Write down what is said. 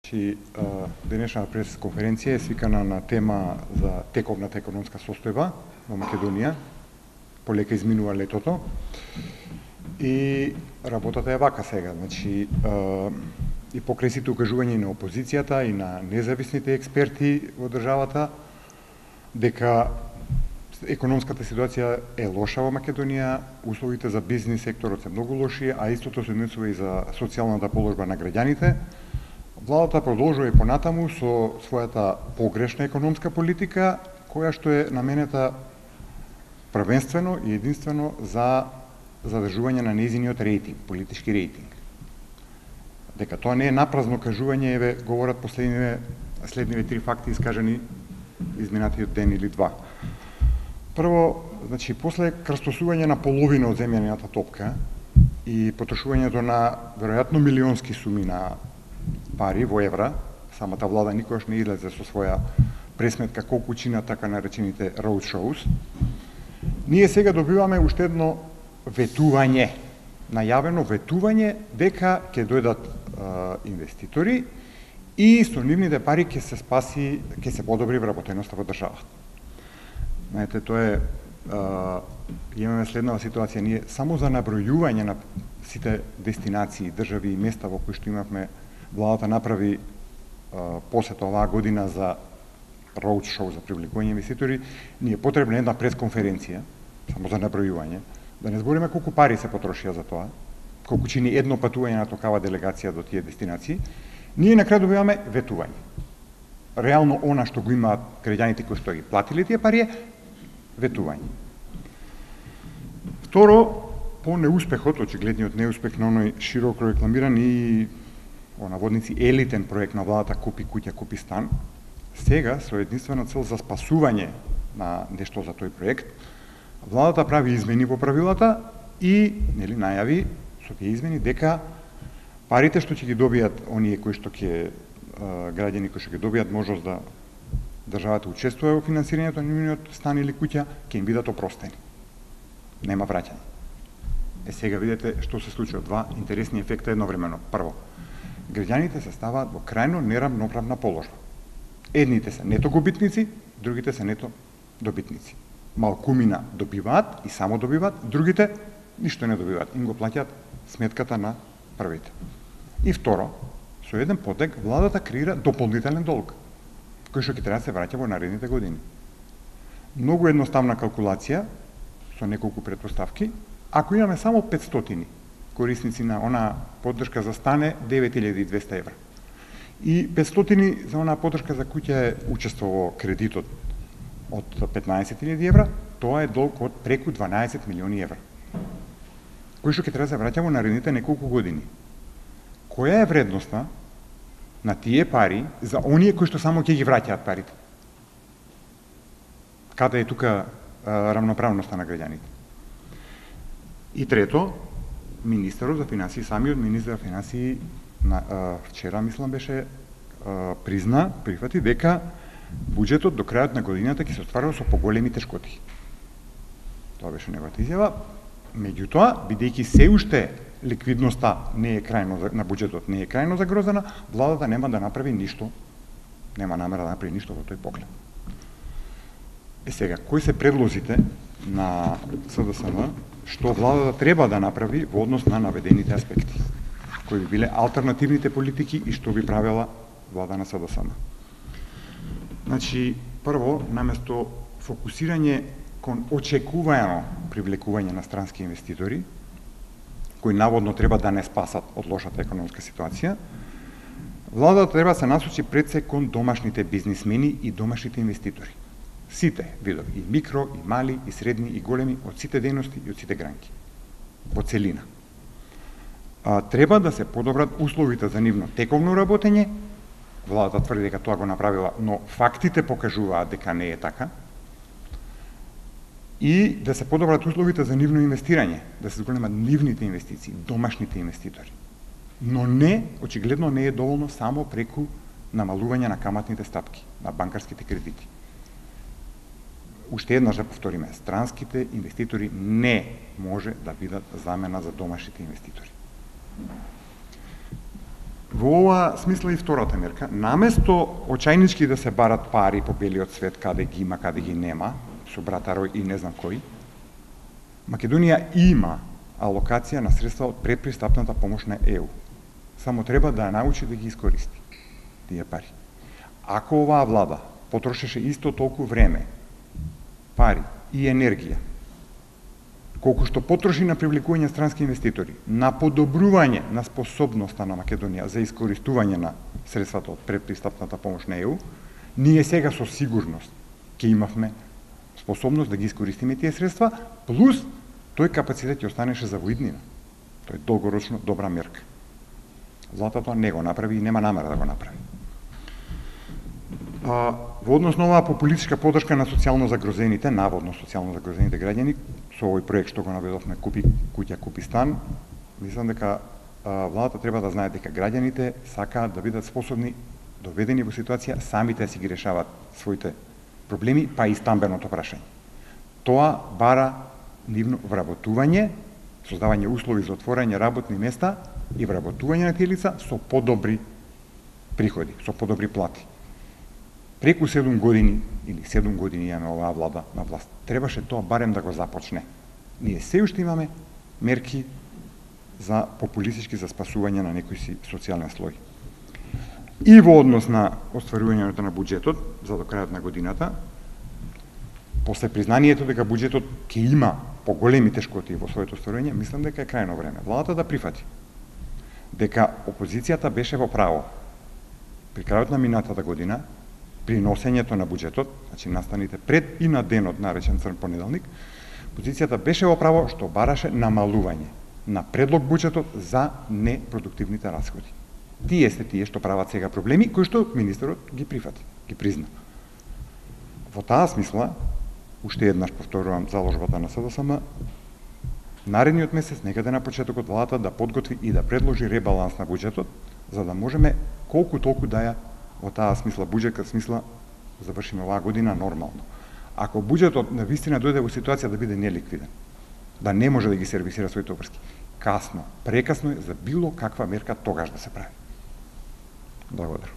Денешната пресконференција е свикана на тема за тековната економска состојба во Македонија. Полека изминува летото и работата е вака сега. Значи, и покрај сите укажувања на опозицијата и на независните експерти во државата дека економската ситуација е лоша во Македонија, условите за бизнис секторот се многу лоши, а истото се однесува и за социјалната положба на граѓаните. Владата продолжува и понатаму со својата погрешна економска политика, која што е наменета првенствено и единствено за задржување на нејзиниот рейтинг, политички рейтинг. Дека тоа не е напразно кажување, еве говорат следниве три факти искажани изминатиот ден или два. Прво, значи, после крстосување на половина од земјаната топка и потрошувањето на веројатно милионски суми на пари во евра, самата влада никогаш не излезе со своја пресметка колку чина така наречените road shows, ние сега добиваме уште едно ветување, најавено ветување дека ќе дојдат инвеститори и со нивните пари ќе се подобри вработеноста во државата. Знаете, тоа е, имаме следнава ситуација, ние само за набројување на сите дестинации, држави и места во кои што имавме, владата направи посета оваа година за роуд шоу, за привлекување инвеститори, ни е потребна една пресконференција, само за набројување, да не збориме колку пари се потрошија за тоа, колку чини едно патување на такава делегација до тие дестинации, ние на крај добиваме ветување. Реално она што го имаат граѓаните кои што ги платиле тие пари е ветување. Второ, по неуспехот, очигледниот неуспех на оној широко рекламиран и наводници елитен проект на владата Купи куќа, купи стан, сега со единствена цел за спасување на нешто за тој проект, владата прави измени во правилата и најави со тие измени дека парите што ќе ги добијат оние кои што ќе граѓани кои што ќе добијат можност да државата учествува во финансирањето на нивниот стан или куќа, ќе им бидат опростени. Нема враќање. Сега видете што се случува. Два интересни ефекта едновремено. Прво, граѓаните се ставаат во крајно неравноправна положба. Едните се нето губитници, другите се нето добитници. Малкумина добиваат и само добиваат, другите ништо не добиваат. Им го плаќаат сметката на првите. И второ, со еден потек владата креира дополнителен долг, кој што ќе треба да се враќа во наредните години. Многу едноставна калкулација, со неколку претпоставки, ако имаме само 500 корисници на она поддршка за стане 9200 евра. И 500 за она поддршка за куќа е учествувало кредитот од 15.000 евра, тоа е долг од преку 12 милиони евра, кој што ќе треба да се враќа во наредните неколку години. Која е вредноста на тие пари за оние кои што само ќе ги враќаат парите? Каде е тука равноправноста на граѓаните? И трето, министерот за финансии, самиот министер за финансии вчера, мислам, беше прифати дека буџетот до крајот на годината ќе се остварува со поголеми тешкоти. Тоа беше неговата изјава. Меѓутоа, бидејќи се уште ликвидноста не е крајно на буџетот не е крајно загрозена, владата нема да направи ништо, нема намера да направи ништо во тој поглед. Сега, кои се предлозите на СДСМ што владата треба да направи во однос на наведените аспекти? Кои би биле алтернативните политики и што би правила влада на СДСМ? Значи, прво, наместо фокусирање кон очекувано привлекување на странски инвеститори, кои наводно треба да не спасат од лошата економска ситуација, владата треба да се насочи пред се кон домашните бизнисмени и домашните инвеститори. Сите видови, и микро, и мали, и средни, и големи, од сите дејности и од сите гранки. Во целина. Треба да се подобрат условите за нивно тековно работење. Владата тврди дека тоа го направила, но фактите покажуваат дека не е така. И да се подобрат условите за нивно инвестирање, да се зголемат нивните инвестиции, домашните инвеститори. Но не, очигледно не е доволно само преку намалување на каматните стапки, на банкарските кредити. Уште еднаш да повториме, странските инвеститори не може да бидат замена за домашните инвеститори. во оваа смисла и втората мерка, наместо очајнички да се барат пари по белиот свет, каде ги има, каде ги нема, со братарој и не знам кој, Македонија има алокација на средства од предпристапната помош на ЕУ. Само треба да ја научи да ги искористи тие пари. Ако оваа влада потрошеше исто толку време, пари и енергија, колку што потроши на привлекување странски инвеститори, на подобрување на способноста на Македонија за искористување на средствата од предпристапната помош на ЕУ, ние сега со сигурност ќе имавме способност да ги искористиме тие средства, плюс тој капацитет ќе останеше за воиднина. Тоа е долгорочно добра мерка. Владата тоа не го направи и нема намера да го направи. Во однос на оваа популистичка поддршка на социјално загрозените, наводно социјално загрозените граѓани, со овој проект што го наведовме Купи куќа, купи стан, мислам дека владата треба да знае дека граѓаните сакаат да бидат способни, доведени во ситуација, самите да си ги решават своите проблеми, па и стамбеното прашање. Тоа бара нивно вработување, создавање услови за отворање работни места и вработување на тие лица со подобри приходи, со подобри плати. Преку 7 години, или 7 години имаме оваа влада на власт, требаше тоа барем да го започне. Ние се уште имаме мерки за популистички за спасување на некој си социјален слој. И во однос на остварувањето на буџетот за до крајот на годината, после признанието дека буџетот ќе има поголеми тешкоти во своето остварување, мислам дека е крајно време владата да прифати дека опозицијата беше во право при крајот на минатата година, при носењето на буџетот, значи настаните пред и на денот наречен Црн понеделник, опозицијата беше во право што бараше намалување на предлог буџетот за непродуктивните расходи. Тие се тие што прават сега проблеми, кои што министерот ги прифати, ги призна. Во таа смисла, уште еднаш повторувам заложбата на СДСМ, наредниот месец, некаде на почетокот, владата да подготви и да предложи ребаланс на буџетот, за да можеме колку толку да ја во таа смисла, буџетска смисла, завршиме оваа година нормално. Ако буџетот на вистина дојде во ситуација да биде неликвиден, да не може да ги сервисира своите обврски, касно, прекасно е за било каква мерка тогаш да се прави. Благодарам.